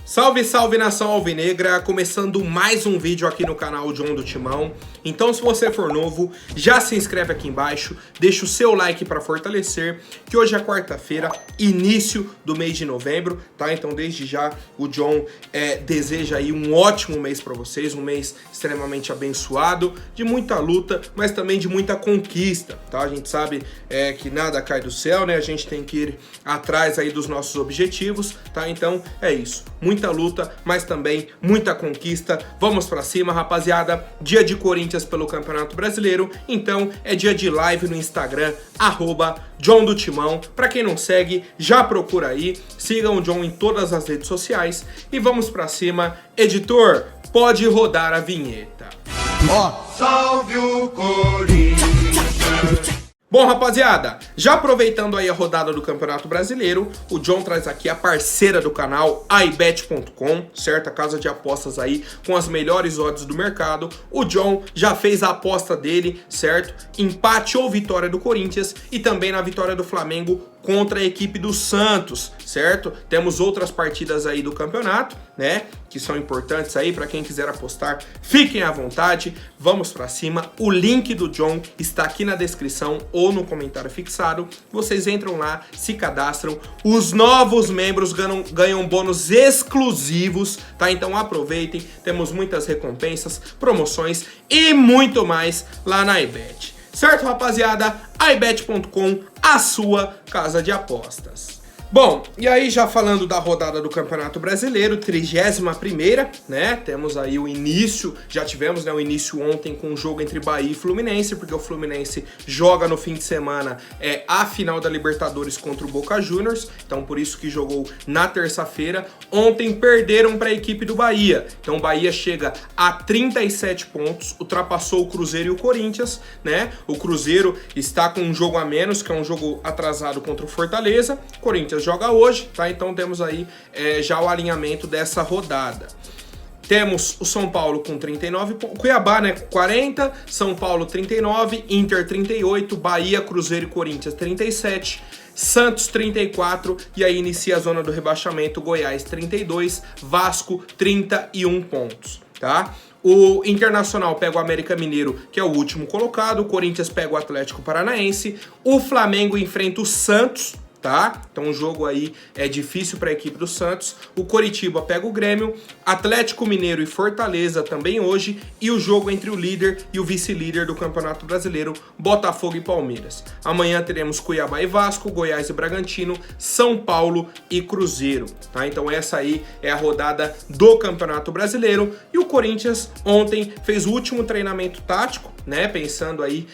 Salve, salve nação alvinegra, começando mais um vídeo aqui no canal John do Timão. Então se você for novo, já se inscreve aqui embaixo, deixa o seu like para fortalecer, que hoje é quarta-feira, início do mês de novembro, tá? Então desde já o John deseja aí um ótimo mês para vocês, um mês extremamente abençoado, de muita luta, mas também de muita conquista, tá? A gente sabe que nada cai do céu, né? A gente tem que ir atrás aí dos nossos objetivos, tá? Então é isso, muita luta, mas também muita conquista. Vamos pra cima, rapaziada. Dia de Corinthians pelo Campeonato Brasileiro, então é dia de live no Instagram, @John do Timão. Pra quem não segue, já procura aí, sigam o John em todas as redes sociais e vamos pra cima. Editor, pode rodar a vinheta. Salve o Corinthians! Bom, rapaziada, já aproveitando aí a rodada do Campeonato Brasileiro, o John traz aqui a parceira do canal, iBet.com, certo? A casa de apostas aí com as melhores odds do mercado. O John já fez a aposta dele, certo? Empate ou vitória do Corinthians e também na vitória do Flamengo contra a equipe do Santos, certo? Temos outras partidas aí do campeonato, né? Que são importantes aí para quem quiser apostar. Fiquem à vontade, vamos para cima. O link do John está aqui na descrição ou no comentário fixado. Vocês entram lá, se cadastram. Os novos membros ganham bônus exclusivos, tá? Então aproveitem. Temos muitas recompensas, promoções e muito mais lá na iBet. Certo, rapaziada? iBet.com, a sua casa de apostas. Bom, e aí já falando da rodada do Campeonato Brasileiro, 31ª, né? Temos aí o início, já tivemos, né, o início ontem com o jogo entre Bahia e Fluminense, porque o Fluminense joga no fim de semana a final da Libertadores contra o Boca Juniors, então por isso que jogou na terça-feira. Ontem perderam para a equipe do Bahia, então o Bahia chega a 37 pontos, ultrapassou o Cruzeiro e o Corinthians, né? O Cruzeiro está com um jogo a menos, que é um jogo atrasado contra o Fortaleza. Corinthians joga hoje, tá? Então temos aí já o alinhamento dessa rodada. Temos o São Paulo com 39 pontos, Cuiabá, né, 40, São Paulo 39, Inter 38, Bahia, Cruzeiro e Corinthians 37, Santos 34 e aí inicia a zona do rebaixamento, Goiás 32, Vasco 31 pontos, tá? O Internacional pega o América Mineiro, que é o último colocado, o Corinthians pega o Atlético Paranaense, o Flamengo enfrenta o Santos, tá? Então um jogo aí é difícil para a equipe do Santos. O Coritiba pega o Grêmio, Atlético Mineiro e Fortaleza também hoje, e o jogo entre o líder e o vice-líder do Campeonato Brasileiro, Botafogo e Palmeiras. Amanhã teremos Cuiabá e Vasco, Goiás e Bragantino, São Paulo e Cruzeiro, tá? Então essa aí é a rodada do Campeonato Brasileiro. E o Corinthians ontem fez o último treinamento tático, né? Pensando aí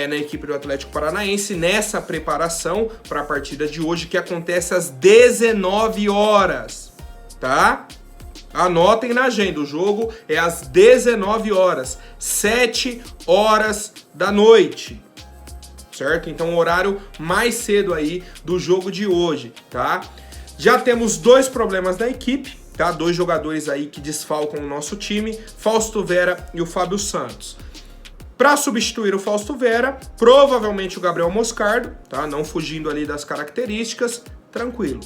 na equipe do Atlético Paranaense, nessa preparação para a partida de hoje, que acontece às 19 horas, tá? Anotem na agenda, o jogo é às 19 horas, 7 horas da noite, certo? Então o horário mais cedo aí do jogo de hoje, tá? Já temos dois problemas da equipe, tá? Dois jogadores aí que desfalcam o nosso time, Fausto Vera e o Fábio Santos. Para substituir o Fausto Vera, provavelmente o Gabriel Moscardo, tá? Não fugindo ali das características, tranquilo.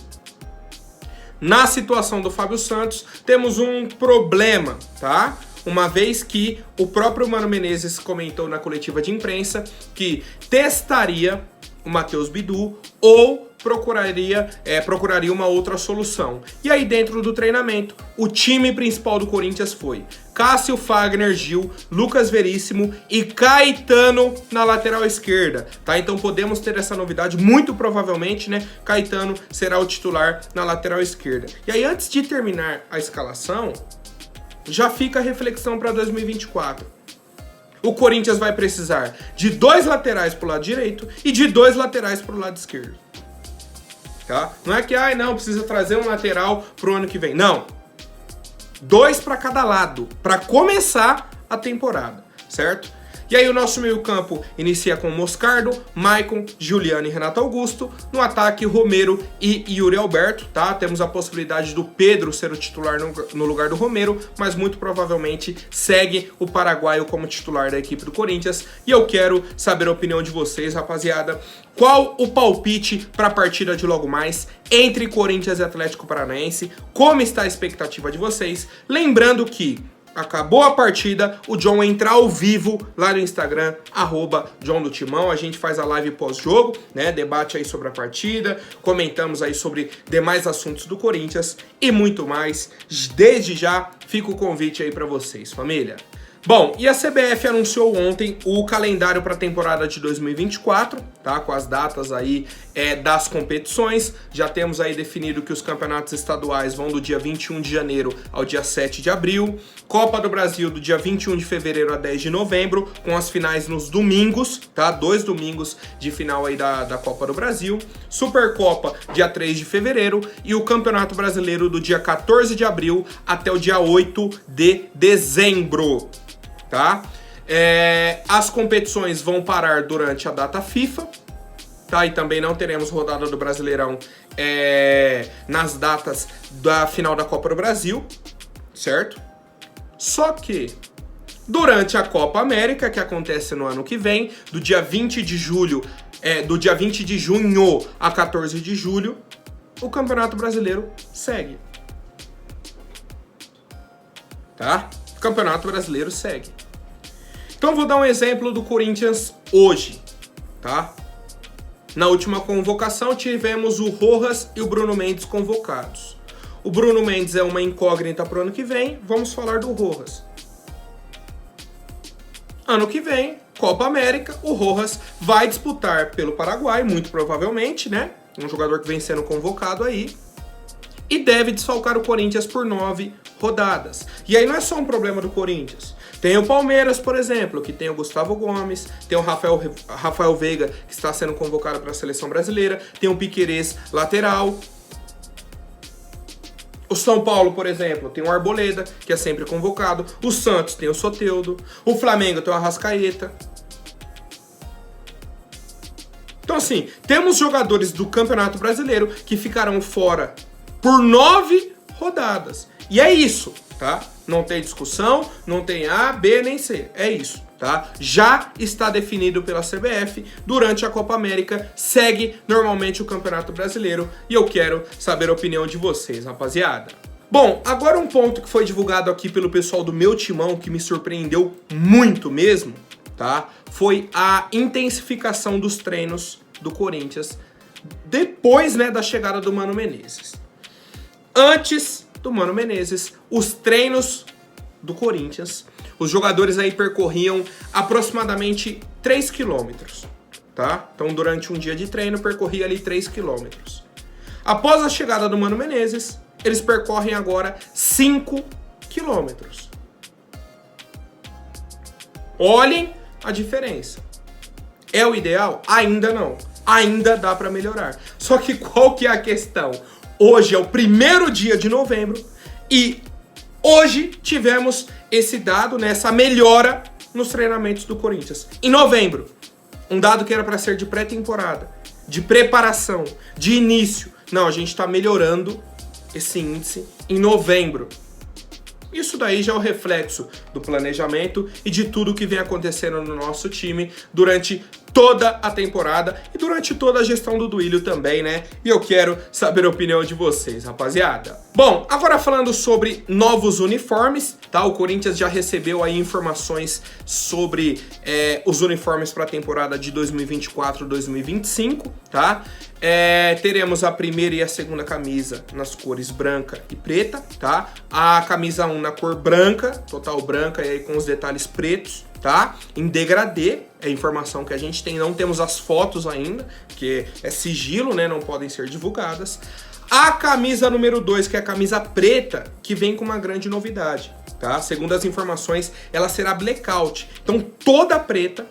Na situação do Fábio Santos, temos um problema, tá? Uma vez que o próprio Mano Menezes comentou na coletiva de imprensa que testaria o Matheus Bidu ou procuraria uma outra solução. E aí dentro do treinamento, o time principal do Corinthians foi Cássio, Fagner, Gil, Lucas Veríssimo e Caetano na lateral esquerda, tá? Então podemos ter essa novidade, muito provavelmente, né? Caetano será o titular na lateral esquerda. E aí antes de terminar a escalação, já fica a reflexão para 2024. O Corinthians vai precisar de 2 laterais pro lado direito e de 2 laterais pro lado esquerdo. Tá? Não é que, não, precisa trazer um lateral pro ano que vem. Não. 2 para cada lado, para começar a temporada, certo? E aí o nosso meio-campo inicia com Moscardo, Maicon, Giuliano e Renato Augusto. No ataque, Romero e Yuri Alberto, tá? Temos a possibilidade do Pedro ser o titular no lugar do Romero, mas muito provavelmente segue o paraguaio como titular da equipe do Corinthians. E eu quero saber a opinião de vocês, rapaziada. Qual o palpite para a partida de logo mais entre Corinthians e Atlético Paranaense? Como está a expectativa de vocês? Lembrando que acabou a partida, o John entra ao vivo lá no Instagram, @John do Timão. A gente faz a live pós-jogo, né? Debate aí sobre a partida, comentamos aí sobre demais assuntos do Corinthians e muito mais. Desde já, fica o convite aí para vocês, família. Bom, e a CBF anunciou ontem o calendário para a temporada de 2024, tá? Com as datas aí das competições. Já temos aí definido que os campeonatos estaduais vão do dia 21 de janeiro ao dia 7 de abril. Copa do Brasil do dia 21 de fevereiro a 10 de novembro, com as finais nos domingos, tá? 2 domingos de final aí da Copa do Brasil. Supercopa dia 3 de fevereiro e o Campeonato Brasileiro do dia 14 de abril até o dia 8 de dezembro. Tá? As competições vão parar durante a data FIFA, tá? E também não teremos rodada do Brasileirão nas datas da final da Copa do Brasil, certo? Só que durante a Copa América, que acontece no ano que vem, do dia 20 de julho, do dia 20 de junho a 14 de julho, o Campeonato Brasileiro segue. Tá? O Campeonato Brasileiro segue. Então vou dar um exemplo do Corinthians hoje, tá? Na última convocação tivemos o Rojas e o Bruno Mendes convocados. O Bruno Mendes é uma incógnita para o ano que vem, vamos falar do Rojas. Ano que vem, Copa América, o Rojas vai disputar pelo Paraguai, muito provavelmente, né? Um jogador que vem sendo convocado aí. E deve desfalcar o Corinthians por 9 rodadas. E aí não é só um problema do Corinthians. Tem o Palmeiras, por exemplo, que tem o Gustavo Gomes, tem o Rafael Veiga, que está sendo convocado para a seleção brasileira, tem o Piquerez, lateral. O São Paulo, por exemplo, tem o Arboleda, que é sempre convocado. O Santos tem o Soteldo. O Flamengo tem o Arrascaeta. Então, assim, temos jogadores do Campeonato Brasileiro que ficarão fora por 9 rodadas. E é isso, tá? Não tem discussão, não tem A, B, nem C. É isso, tá? Já está definido pela CBF. Durante a Copa América, segue normalmente o Campeonato Brasileiro. E eu quero saber a opinião de vocês, rapaziada. Bom, agora um ponto que foi divulgado aqui pelo pessoal do meu timão, que me surpreendeu muito mesmo, tá? Foi a intensificação dos treinos do Corinthians depois, né, da chegada do Mano Menezes. Antes do Mano Menezes, os treinos do Corinthians, os jogadores aí percorriam aproximadamente 3 quilômetros, tá? Então, durante um dia de treino, percorria ali 3 quilômetros. Após a chegada do Mano Menezes, eles percorrem agora 5 quilômetros. Olhem a diferença. É o ideal? Ainda não. Ainda dá para melhorar. Só que qual que é a questão? Hoje é o primeiro dia de novembro e hoje tivemos esse dado, né, essa melhora nos treinamentos do Corinthians. Em novembro, um dado que era para ser de pré-temporada, de preparação, de início. Não, a gente está melhorando esse índice em novembro. Isso daí já é o reflexo do planejamento e de tudo que vem acontecendo no nosso time durante toda a temporada e durante toda a gestão do Duílio também, né? E eu quero saber a opinião de vocês, rapaziada. Bom, agora falando sobre novos uniformes, tá? O Corinthians já recebeu aí informações sobre os uniformes para a temporada de 2024-2025, tá? Teremos a primeira e a segunda camisa nas cores branca e preta, tá? A camisa 1 na cor branca, total branca e aí com os detalhes pretos, tá? Em degradê, é a informação que a gente tem, não temos as fotos ainda, que é sigilo, né? Não podem ser divulgadas. A camisa número 2, que é a camisa preta, que vem com uma grande novidade, tá? Segundo as informações, ela será blackout, então toda preta.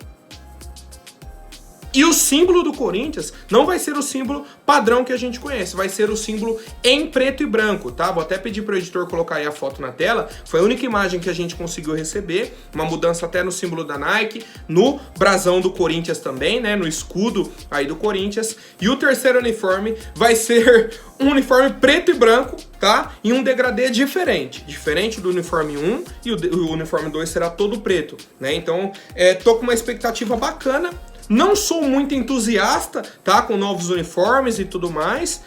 E o símbolo do Corinthians não vai ser o símbolo padrão que a gente conhece, vai ser o símbolo em preto e branco, tá? Vou até pedir pro editor colocar aí a foto na tela, foi a única imagem que a gente conseguiu receber, uma mudança até no símbolo da Nike, no brasão do Corinthians também, né? No escudo aí do Corinthians. E o terceiro uniforme vai ser um uniforme preto e branco, tá? Em um degradê diferente do uniforme 1, e o uniforme 2 será todo preto, né? Então, tô com uma expectativa bacana. Não sou muito entusiasta, tá, com novos uniformes e tudo mais.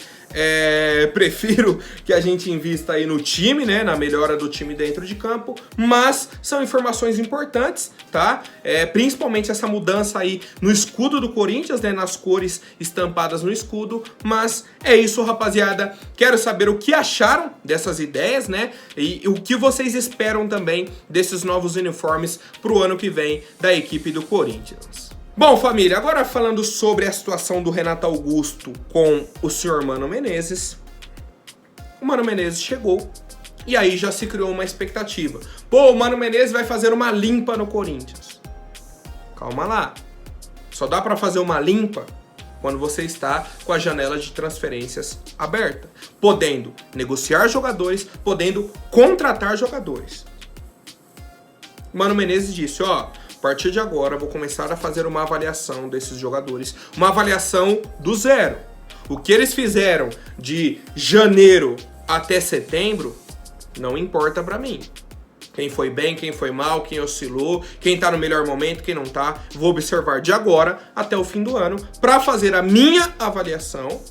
Prefiro que a gente invista aí no time, né, na melhora do time dentro de campo, mas são informações importantes, tá? Principalmente essa mudança aí no escudo do Corinthians, né, nas cores estampadas no escudo. Mas é isso, rapaziada. Quero saber o que acharam dessas ideias, né, e o que vocês esperam também desses novos uniformes pro ano que vem da equipe do Corinthians. Bom, família, agora falando sobre a situação do Renato Augusto com o senhor Mano Menezes. O Mano Menezes chegou e aí já se criou uma expectativa. Pô, o Mano Menezes vai fazer uma limpa no Corinthians. Calma lá. Só dá pra fazer uma limpa quando você está com a janela de transferências aberta, podendo negociar jogadores, podendo contratar jogadores. Mano Menezes disse, ó, a partir de agora, vou começar a fazer uma avaliação desses jogadores. Uma avaliação do zero. O que eles fizeram de janeiro até setembro, não importa pra mim. Quem foi bem, quem foi mal, quem oscilou, quem tá no melhor momento, quem não tá. Vou observar de agora até o fim do ano pra fazer a minha avaliação.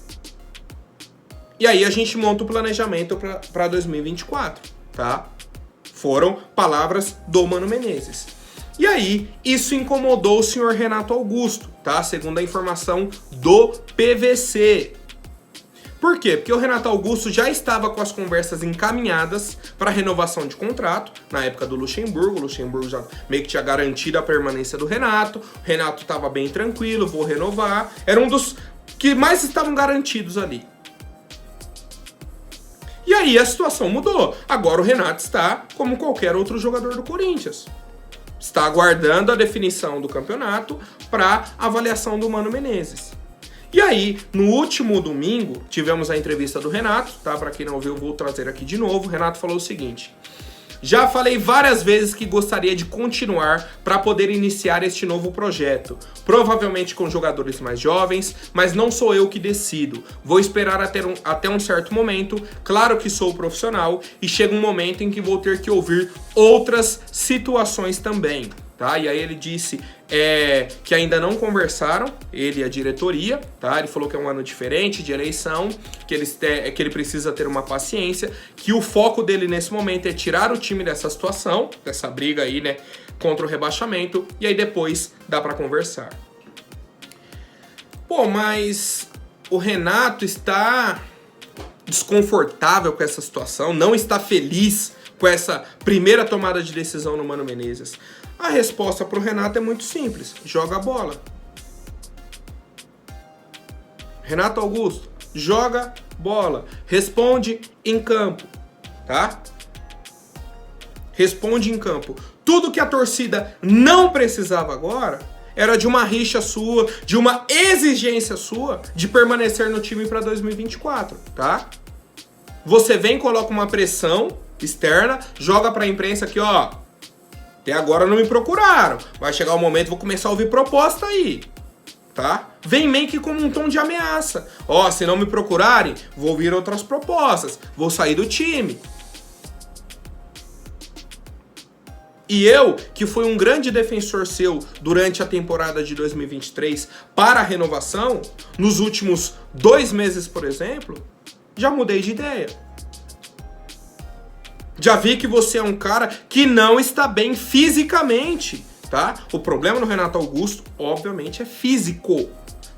E aí a gente monta o planejamento pra 2024, tá? Foram palavras do Mano Menezes. E aí, isso incomodou o senhor Renato Augusto, tá? Segundo a informação do PVC. Por quê? Porque o Renato Augusto já estava com as conversas encaminhadas para renovação de contrato, na época do Luxemburgo. O Luxemburgo já meio que tinha garantido a permanência do Renato. O Renato estava bem tranquilo, vou renovar. Era um dos que mais estavam garantidos ali. E aí a situação mudou. Agora o Renato está como qualquer outro jogador do Corinthians. Está aguardando a definição do campeonato para avaliação do Mano Menezes. E aí, no último domingo, tivemos a entrevista do Renato, tá? Para quem não viu, eu vou trazer aqui de novo. O Renato falou o seguinte: já falei várias vezes que gostaria de continuar para poder iniciar este novo projeto. Provavelmente com jogadores mais jovens, mas não sou eu que decido. Vou esperar até um certo momento. Claro que sou profissional e chega um momento em que vou ter que ouvir outras situações também. Tá? E aí ele disse que ainda não conversaram, ele e a diretoria, tá? Ele falou que é um ano diferente de eleição, que ele precisa ter uma paciência, que o foco dele nesse momento é tirar o time dessa situação, dessa briga aí, né, contra o rebaixamento, e aí depois dá pra conversar. Pô, mas o Renato está desconfortável com essa situação, não está feliz com essa primeira tomada de decisão no Mano Menezes. A resposta pro Renato é muito simples: joga a bola. Renato Augusto, joga bola. Responde em campo, tá? Responde em campo. Tudo que a torcida não precisava agora era de uma rixa sua, de uma exigência sua de permanecer no time para 2024, tá? Você vem, coloca uma pressão externa, joga pra imprensa aqui, ó. Até agora não me procuraram. Vai chegar o momento, vou começar a ouvir proposta aí, tá? Vem meio que como um tom de ameaça. Ó, se não me procurarem, vou ouvir outras propostas. Vou sair do time. E eu, que fui um grande defensor seu durante a temporada de 2023 para a renovação, nos últimos 2 meses, por exemplo, já mudei de ideia. Já vi que você é um cara que não está bem fisicamente, tá? O problema no Renato Augusto, obviamente, é físico.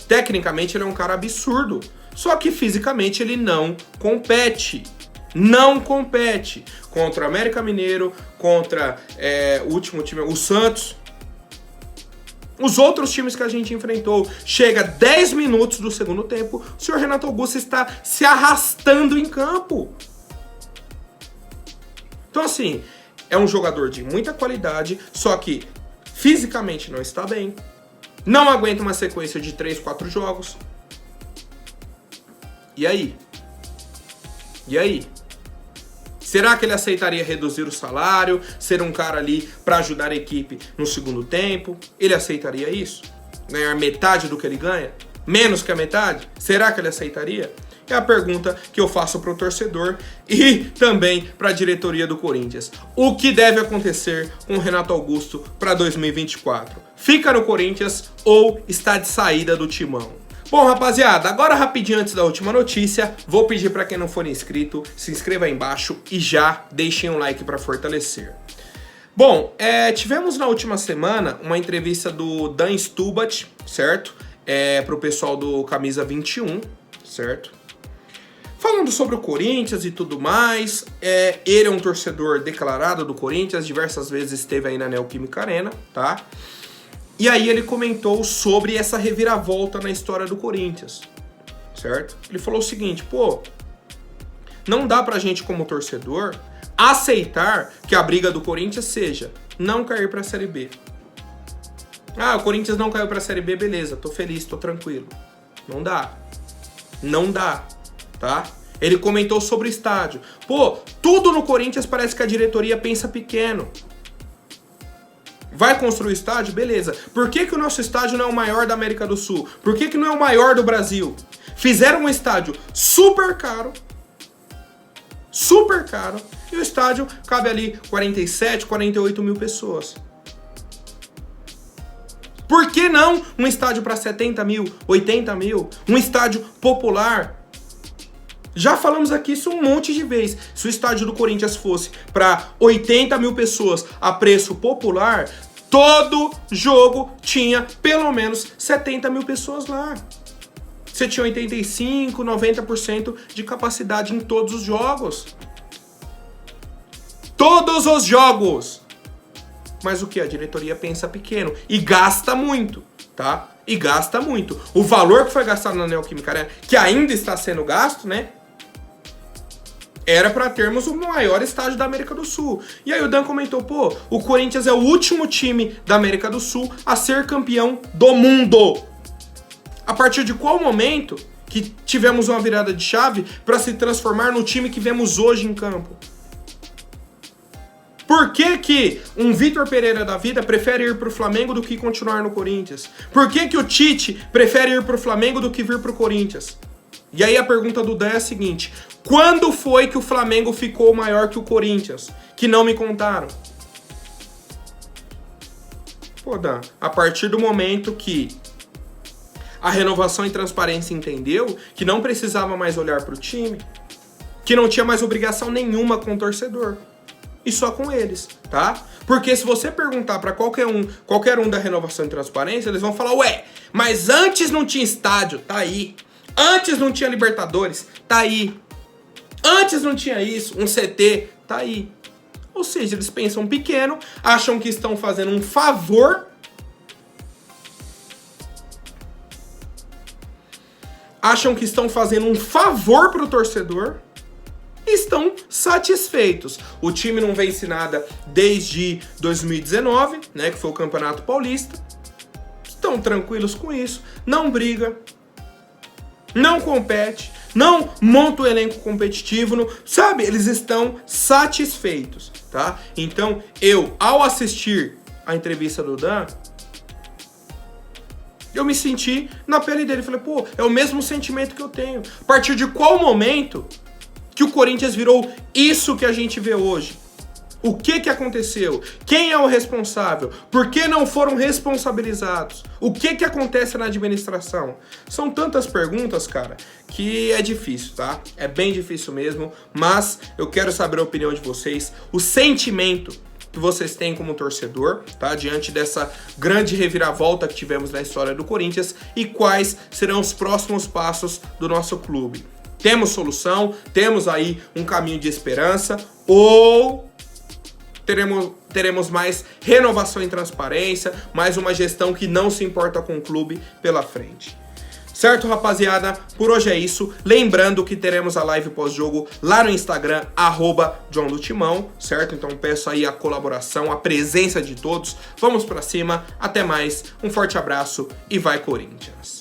Tecnicamente, ele é um cara absurdo. Só que fisicamente ele não compete. Não compete. Contra o América Mineiro, contra o último time, o Santos. Os outros times que a gente enfrentou. Chega 10 minutos do segundo tempo, o senhor Renato Augusto está se arrastando em campo. Então, assim, é um jogador de muita qualidade, só que fisicamente não está bem, não aguenta uma sequência de 3, 4 jogos. E aí? E aí? Será que ele aceitaria reduzir o salário, ser um cara ali para ajudar a equipe no segundo tempo? Ele aceitaria isso? Ganhar metade do que ele ganha? Menos que a metade? Será que ele aceitaria? É a pergunta que eu faço para o torcedor e também para a diretoria do Corinthians. O que deve acontecer com o Renato Augusto para 2024? Fica no Corinthians ou está de saída do timão? Bom, rapaziada, agora rapidinho antes da última notícia, vou pedir para quem não for inscrito, se inscreva aí embaixo e já deixem um like para fortalecer. Bom, tivemos na última semana uma entrevista do Dan Stubat, certo? Para o pessoal do Camisa 21, certo? Falando sobre o Corinthians e tudo mais, ele é um torcedor declarado do Corinthians, diversas vezes esteve aí na Neoquímica Arena, tá? E aí ele comentou sobre essa reviravolta na história do Corinthians, certo? Ele falou o seguinte, pô, não dá pra gente como torcedor aceitar que a briga do Corinthians seja não cair pra Série B. Ah, o Corinthians não caiu pra Série B, beleza, tô feliz, tô tranquilo. Não dá. Não dá, tá? Ele comentou sobre o estádio. Pô, tudo no Corinthians parece que a diretoria pensa pequeno. Vai construir estádio? Beleza. Por que o nosso estádio não é o maior da América do Sul? Por que não é o maior do Brasil? Fizeram um estádio super caro, e o estádio cabe ali 47, 48 mil pessoas. Por que não um estádio para 70 mil, 80 mil? Um estádio popular? Já falamos aqui isso um monte de vezes. Se o estádio do Corinthians fosse para 80 mil pessoas a preço popular, todo jogo tinha pelo menos 70 mil pessoas lá. Você tinha 85, 90% de capacidade em todos os jogos. Todos os jogos! Mas o que? A diretoria pensa pequeno e gasta muito, tá? E gasta muito. O valor que foi gastado na Neoquímica Arena, que ainda está sendo gasto, né? Era para termos o maior estádio da América do Sul. E aí o Dan comentou, pô, o Corinthians é o último time da América do Sul a ser campeão do mundo. A partir de qual momento que tivemos uma virada de chave para se transformar no time que vemos hoje em campo? Por que um Vitor Pereira da vida prefere ir pro Flamengo do que continuar no Corinthians? Por que o Tite prefere ir pro Flamengo do que vir pro Corinthians? E aí a pergunta do Dan é a seguinte: quando foi que o Flamengo ficou maior que o Corinthians? Que não me contaram. Pô, Dan, a partir do momento que a Renovação e Transparência entendeu que não precisava mais olhar pro time, que não tinha mais obrigação nenhuma com o torcedor. E só com eles, tá? Porque se você perguntar para qualquer um da Renovação e Transparência, eles vão falar, ué, mas antes não tinha estádio, tá aí. Antes não tinha Libertadores, tá aí. Antes não tinha isso, um CT, tá aí. Ou seja, eles pensam pequeno, acham que estão fazendo um favor. Acham que estão fazendo um favor pro torcedor. Estão satisfeitos. O time não vence nada desde 2019, né, que foi o Campeonato Paulista. Estão tranquilos com isso, não briga, não compete, não monta o elenco competitivo, sabe? Eles estão satisfeitos, tá? Então, ao assistir a entrevista do Dan, eu me senti na pele dele. Falei, pô, é o mesmo sentimento que eu tenho. A partir de qual momento que o Corinthians virou isso que a gente vê hoje? O que aconteceu? Quem é o responsável? Por que não foram responsabilizados? O que acontece na administração? São tantas perguntas, cara, que é difícil, tá? É bem difícil mesmo, mas eu quero saber a opinião de vocês, o sentimento que vocês têm como torcedor, tá? Diante dessa grande reviravolta que tivemos na história do Corinthians e quais serão os próximos passos do nosso clube. Temos solução? Temos aí um caminho de esperança? Ou teremos mais renovação e transparência, mais uma gestão que não se importa com o clube pela frente? Certo, rapaziada? Por hoje é isso. Lembrando que teremos a live pós-jogo lá no Instagram, @JohnDoTimão, certo? Então peço aí a colaboração, a presença de todos. Vamos pra cima. Até mais. Um forte abraço e vai Corinthians!